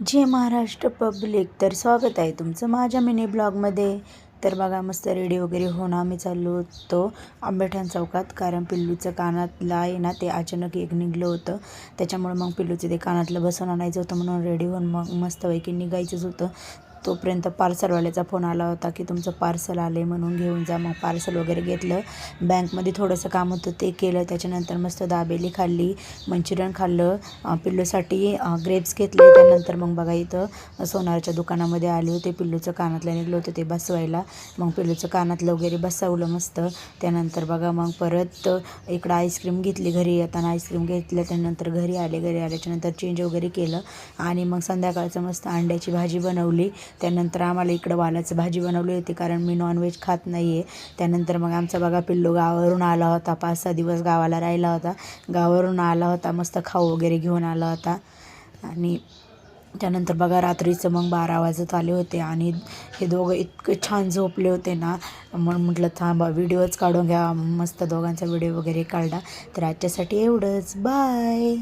जय Maharashtra public. तर स्वागत आहे तुमचं माझ्या मिनी ब्लॉगमध्ये. तर बघा मस्त रेडी वगैरे होऊन आम्ही चाललो होतो आंबेठाण चौकात, कारण पिल्लूचं कानातलं आहे ना ते अचानक एक निघलं होतं, त्याच्यामुळे मग पिल्लूचं ते कानातलं बसवून आणायचं होतं म्हणून रेडी होऊन मग मस्तपैकी निघायचंच होतं. तोपर्यंत पार्सलवाल्याचा फोन आला होता की तुमचं पार्सल आले म्हणून घेऊन जा. मग पार्सल वगैरे घेतलं. बँकमध्ये थोडंसं काम होतं ते केलं. त्याच्यानंतर मस्त दाबेली खाल्ली, मंचुरियन खाल्लं, पिल्लूसाठी ग्रेप्स घेतले. त्यानंतर मग बघा इथं सोनारच्या दुकानामध्ये आले होते. पिल्लूचं कानातलं निघलं होतं ते बसवायला. मग पिल्लूचं कानातलं वगैरे बसवलं मस्त. त्यानंतर बघा मग परत इकडं आईस्क्रीम घेतली. घरी येताना आईस्क्रीम घेतलं. त्यानंतर घरी आल्याच्यानंतर चेंज वगैरे केलं आणि मग संध्याकाळचं मस्त अंड्याची भाजी बनवली. त्यानंतर आम्हाला इकडं वालाची भाजी बनवली होती, कारण मी नॉनव्हेज खात नाही आहे. त्यानंतर मग आमचा बघा पिल्लू गावावरून आला होता, 5-6 दिवस गावाला राहिला होता. गावावरून आला होता, मस्त खाऊ वगैरे घेऊन आला होता. आणि त्यानंतर बघा रात्रीचं मग 12 वाजत आले होते आणि हे दोघं इतके छान झोपले होते ना, मग म्हटलं थांबा व्हिडिओच काढून घ्या. मस्त दोघांचा व्हिडिओ वगैरे काढला. तर आजच्यासाठी एवढंच. बाय.